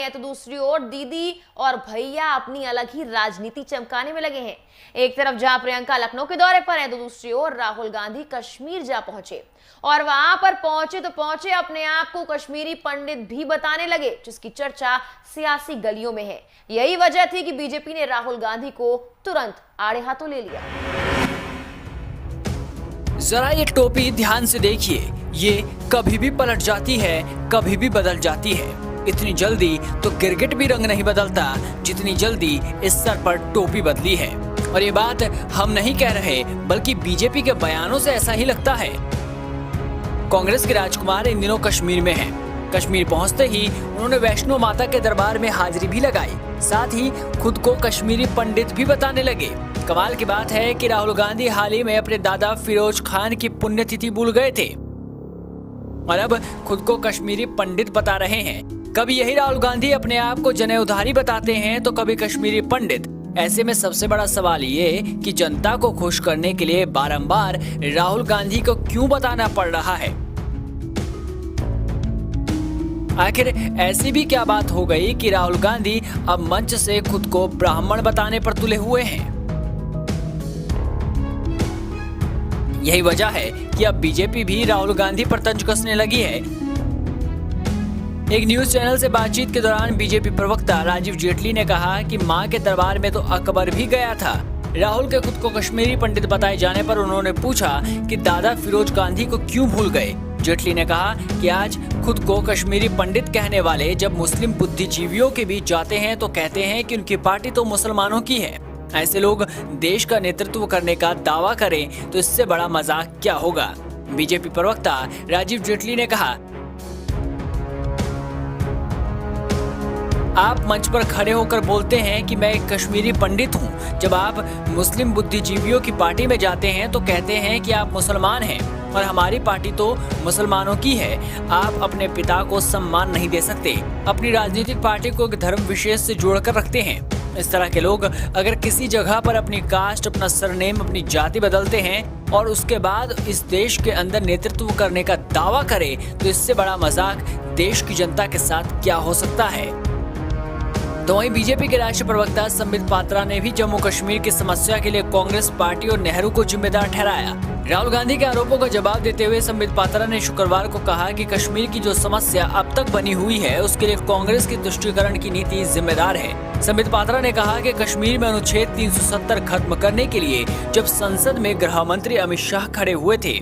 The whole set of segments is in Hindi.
हैं तो दूसरी ओर दीदी और भैया अपनी अलग ही राजनीति चमकाने में लगे हैं। एक तरफ जहां प्रियंका लखनऊ के दौरे पर हैं तो दूसरी ओर राहुल गांधी कश्मीर जा पहुंचे और वहां पर पहुंचे अपने आप को कश्मीरी पंडित भी बताने लगे, जिसकी चर्चा सियासी गलियों में है। यही वजह थी कि बीजेपी ने राहुल गांधी को तुरंत आड़े हाथों ले लिया। जरा ये टोपी ध्यान से देखिए, ये कभी भी पलट जाती है, कभी भी बदल जाती है। इतनी जल्दी तो गिरगिट भी रंग नहीं बदलता जितनी जल्दी इस सर पर टोपी बदली है। और ये बात हम नहीं कह रहे, बल्कि बीजेपी के बयानों से ऐसा ही लगता है। कांग्रेस के राजकुमार इन दिनों कश्मीर में हैं। कश्मीर पहुंचते ही उन्होंने वैष्णो माता के दरबार में हाजिरी भी लगाई, साथ ही खुद को कश्मीरी पंडित भी बताने लगे। कमाल की बात है कि राहुल गांधी हाल ही में अपने दादा फिरोज खान की पुण्यतिथि भूल गए थे और अब खुद को कश्मीरी पंडित बता रहे हैं। कभी यही राहुल गांधी अपने आप को जनेऊधारी बताते हैं तो कभी कश्मीरी पंडित। ऐसे में सबसे बड़ा सवाल ये कि जनता को खुश करने के लिए बारंबार राहुल गांधी को क्यों बताना पड़ रहा है। आखिर ऐसी भी क्या बात हो गई कि राहुल गांधी अब मंच से खुद को ब्राह्मण बताने पर तुले हुए हैं। यही वजह है कि अब बीजेपी भी राहुल गांधी पर तंज कसने लगी है। एक न्यूज चैनल से बातचीत के दौरान बीजेपी प्रवक्ता राजीव जेटली ने कहा कि मां के दरबार में तो अकबर भी गया था। राहुल के खुद को कश्मीरी पंडित बताए जाने पर उन्होंने पूछा कि दादा फिरोज गांधी को क्यों भूल गए। जेटली ने कहा कि आज खुद को कश्मीरी पंडित कहने वाले जब मुस्लिम बुद्धिजीवियों के बीच जाते हैं तो कहते हैं कि उनकी पार्टी तो मुसलमानों की है। ऐसे लोग देश का नेतृत्व करने का दावा करें तो इससे बड़ा मजाक क्या होगा। बीजेपी प्रवक्ता राजीव जेटली ने कहा, आप मंच पर खड़े होकर बोलते हैं कि मैं एक कश्मीरी पंडित हूं। जब आप मुस्लिम बुद्धिजीवियों की पार्टी में जाते हैं तो कहते हैं कि आप मुसलमान हैं और हमारी पार्टी तो मुसलमानों की है। आप अपने पिता को सम्मान नहीं दे सकते, अपनी राजनीतिक पार्टी को एक धर्म विशेष से जोड़कर रखते हैं। इस तरह के लोग अगर किसी जगह पर अपनी कास्ट, अपना सरनेम, अपनी जाति बदलते हैं और उसके बाद इस देश के अंदर नेतृत्व करने का दावा करें तो इससे बड़ा मजाक देश की जनता के साथ क्या हो सकता है। तो वहीं बीजेपी के राष्ट्रीय प्रवक्ता संबित पात्रा ने भी जम्मू कश्मीर की समस्या के लिए कांग्रेस पार्टी और नेहरू को जिम्मेदार ठहराया। राहुल गांधी के आरोपों का जवाब देते हुए संबित पात्रा ने शुक्रवार को कहा कि कश्मीर की जो समस्या अब तक बनी हुई है उसके लिए कांग्रेस की तुष्टीकरण की नीति जिम्मेदार है। संबित पात्रा ने कहा कि कश्मीर में अनुच्छेद 370 खत्म करने के लिए जब संसद में गृह मंत्री अमित शाह खड़े हुए थे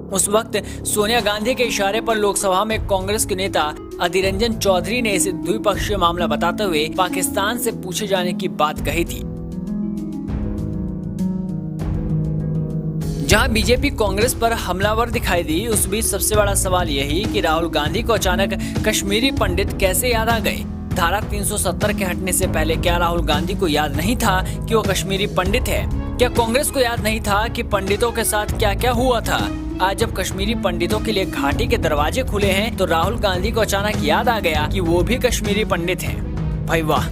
उस वक्त सोनिया गांधी के इशारे पर लोकसभा में कांग्रेस के नेता अधीर रंजन चौधरी ने इसे द्विपक्षीय मामला बताते हुए पाकिस्तान से पूछे जाने की बात कही थी। जहां बीजेपी कांग्रेस पर हमलावर दिखाई दी, उस बीच सबसे बड़ा सवाल यही कि राहुल गांधी को अचानक कश्मीरी पंडित कैसे याद आ गए। धारा 370 के हटने से पहले क्या राहुल गांधी को याद नहीं था कि वो कश्मीरी पंडित है? क्या कांग्रेस को याद नहीं था कि पंडितों के साथ क्या क्या हुआ था? आज जब कश्मीरी पंडितों के लिए घाटी के दरवाजे खुले हैं तो राहुल गांधी को अचानक याद आ गया कि वो भी कश्मीरी पंडित हैं। भाई वाह,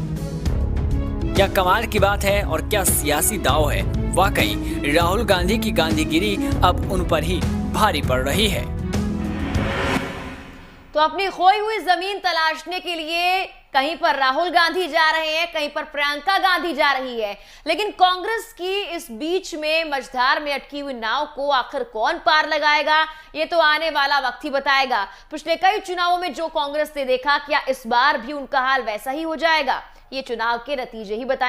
क्या कमाल की बात है और क्या सियासी दाव है। वाकई राहुल गांधी की गांधीगिरी अब उन पर ही भारी पड़ रही है। तो अपनी खोई हुई जमीन तलाशने के लिए कहीं पर राहुल गांधी जा रहे हैं, कहीं पर प्रियंका गांधी जा रही है, लेकिन कांग्रेस की इस बीच में मझधार में अटकी हुई नाव को आखिर कौन पार लगाएगा, ये तो आने वाला वक्त ही बताएगा। पिछले कई चुनावों में जो कांग्रेस ने देखा, क्या इस बार भी उनका हाल वैसा ही हो जाएगा? ये चुनाव के नतीजे ही बताएंगे।